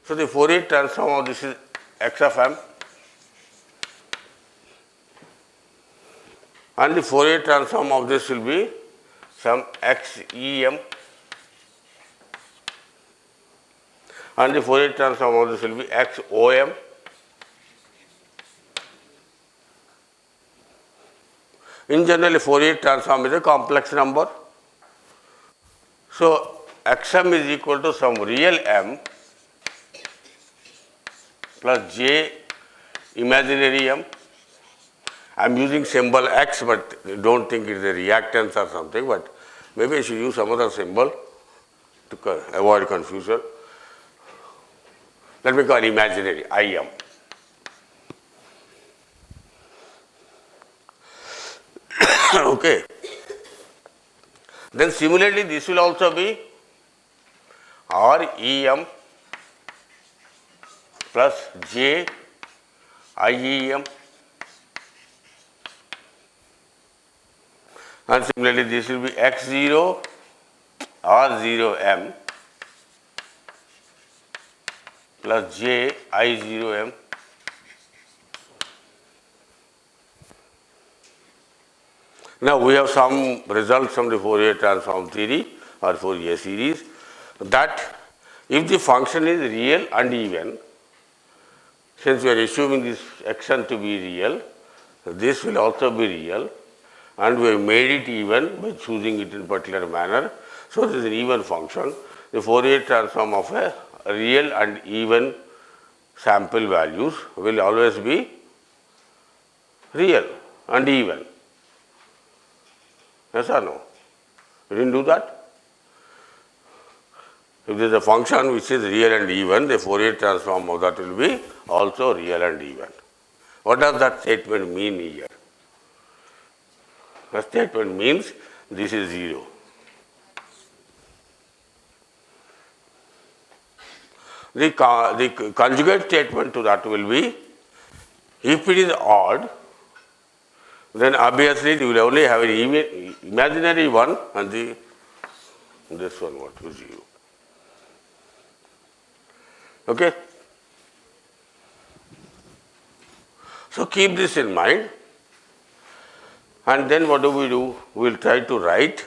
So the Fourier transform of this is x of m, and the Fourier transform of this will be some x e m, and the Fourier transform of this will be x o m. In general, Fourier transform is a complex number. So xm is equal to some real m plus j imaginary m. I am using symbol x, but don't think it is a reactance or something, but maybe I should use some other symbol to avoid confusion. Let me call imaginary im. Okay. Then similarly, this will also be REM plus J IEM, and similarly this will be X0 R0M plus J I0M. Now we have some results from the Fourier transform theory or Fourier series that if the function is real and even, since we are assuming this xn to be real, this will also be real, and we have made it even by choosing it in particular manner. So this is an even function. The Fourier transform of a real and even sample values will always be real and even. Yes or no? You didn't do that? If there is a function which is real and even, the Fourier transform of that will be also real and even. What does that statement mean here? The statement means this is 0. The conjugate statement to that will be, if it is odd, then obviously you will only have an even, imaginary one, and this one what is 0. Okay? So keep this in mind, and then what do? We will try to write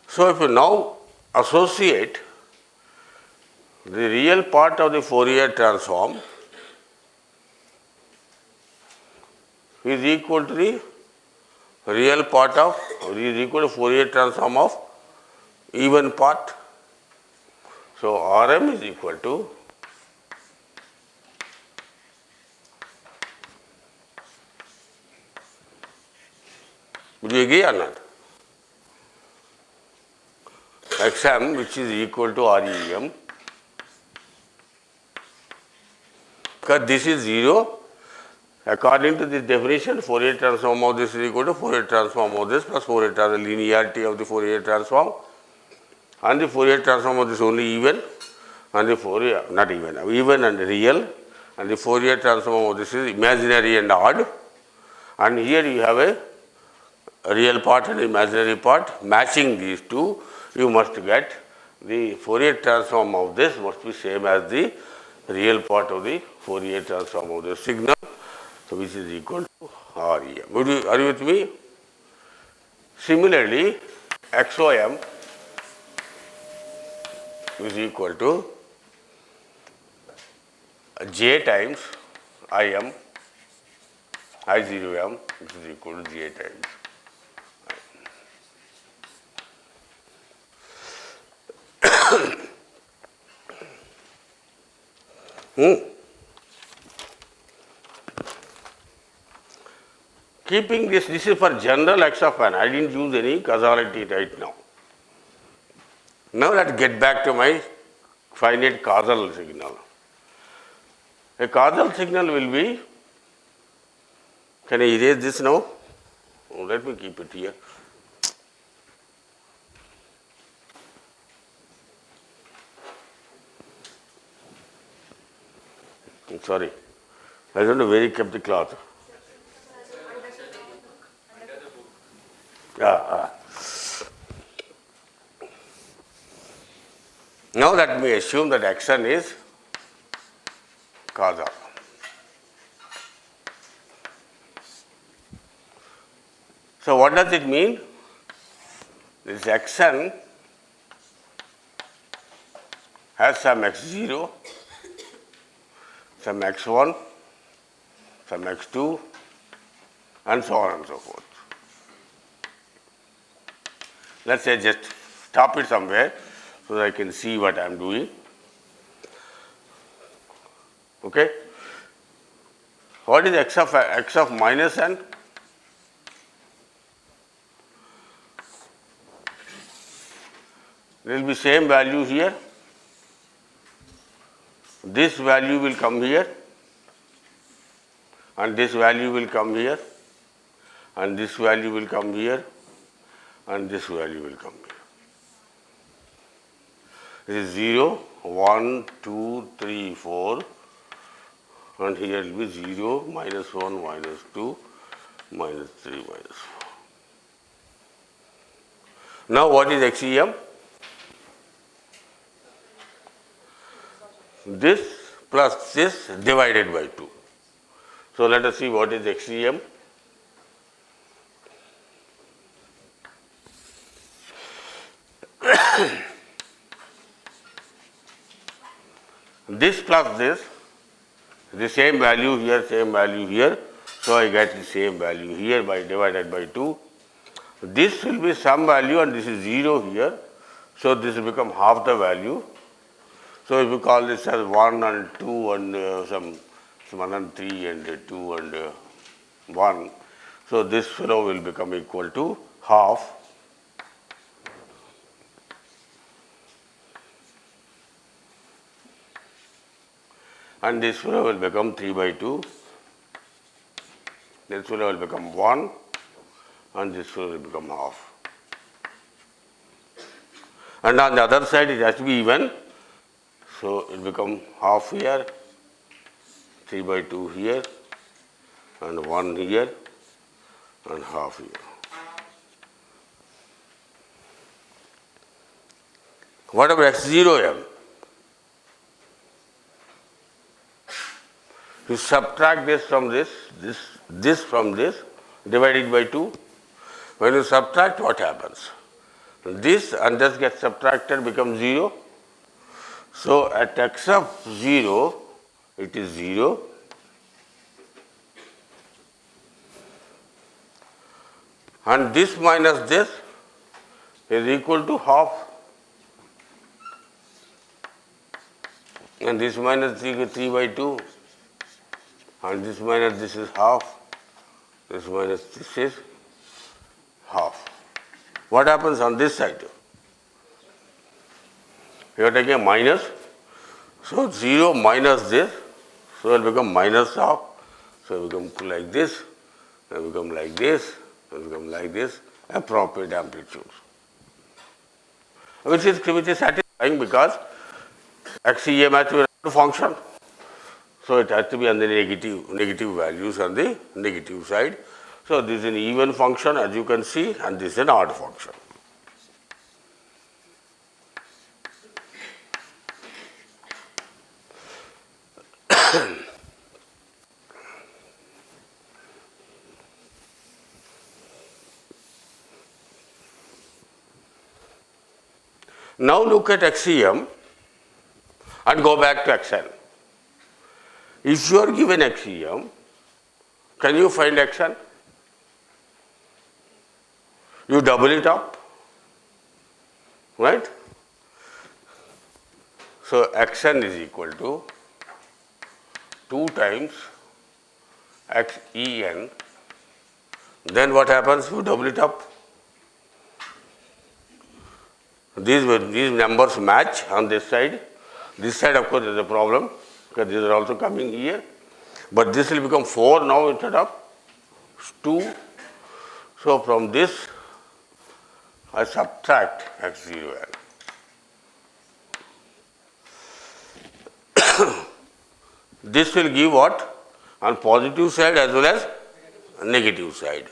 so if you now associate the real part of the Fourier transform is equal to the real part of, is equal to Fourier transform of even part. So Rm is equal to would you agree or not? Xm, which is equal to REM, because this is 0. According to this definition, Fourier transform of this is equal to Fourier transform of this plus Fourier transform, linearity of the Fourier transform, and the Fourier transform of this only even, and the Fourier, not even and real, and the Fourier transform of this is imaginary and odd, and here you have a real part and imaginary part. Matching these two, you must get the Fourier transform of this must be same as the real part of the Fourier transform of the signal. So which is equal to REM. Are you with me? Similarly, XOM is equal to J times IM, I0M, which is equal to J times. Keeping this is for general x of n. I didn't use any causality right now. Now let's get back to my finite causal signal. A causal signal will be, can I erase this now? Oh, let me keep it here. I'm sorry, I don't know where he kept the cloth. Now let me assume that Xn is cos alpha. So what does it mean? This Xn has some x0, some x1, some x2, and so on and so forth. Let's say just stop it somewhere so that I can see what I am doing. Okay? What is x of minus n? There will be same value here. This value will come here, and this value will come here, and this value will come here, and this value will come here. This is 0, 1, 2, 3, 4, and here will be 0, minus 1, minus 2, minus 3, minus 4. Now what is XEM? This plus this divided by 2. So let us see what is XEM. This plus this, the same value here, same value here. So I get the same value here by divided by 2. This will be some value and this is 0 here. So this will become half the value. So if you call this as 1 and 2 and some 1 and 3 and 2 and 1. So this fellow will become equal to half. And this fellow will become 3 by 2. This fellow will become 1 and this fellow will become half. And on the other side it has to be even. So it will become half here, 3 by 2 here, and 1 here, and half here. What about x0m? You subtract this from this from this, divided by 2. When you subtract, what happens? This and this gets subtracted, becomes 0. So at x of 0, it is 0. And this minus this is equal to half. And this minus 3 by 2. And this minus this is half. This minus this is half. What happens on this side? You are taking a minus. So 0 minus this. So it will become minus half. So it will become like this. It will become like this. It will become like this. Appropriate amplitudes. Which is satisfying because XEM has to be a function. So it has to be on the negative values on the negative side. So this is an even function as you can see, and this is an odd function. Now look at XEM and go back to Xn. If you are given XEM, can you find Xn? You double it up, right? So Xn is equal to 2 times Xen. Then what happens? You double it up. These numbers match on this side. This side, of course, is a problem because these are also coming here. But this will become 4 now instead of 2. So from this, I subtract x0n. This will give what? On positive side as well as negative side.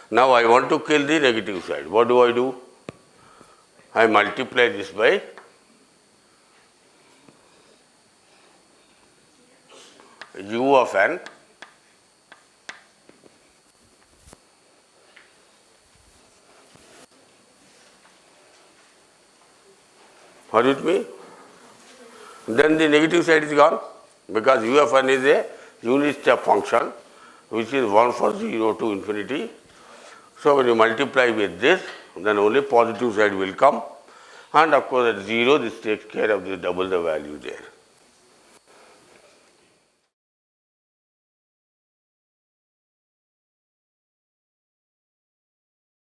Now I want to kill the negative side. What do? I multiply this by u of n are you with me? Then the negative side is gone because u of n is a unit step function which is 1 for 0 to infinity. So when you multiply with this, then only positive side will come, and of course at 0 this takes care of the double the value there.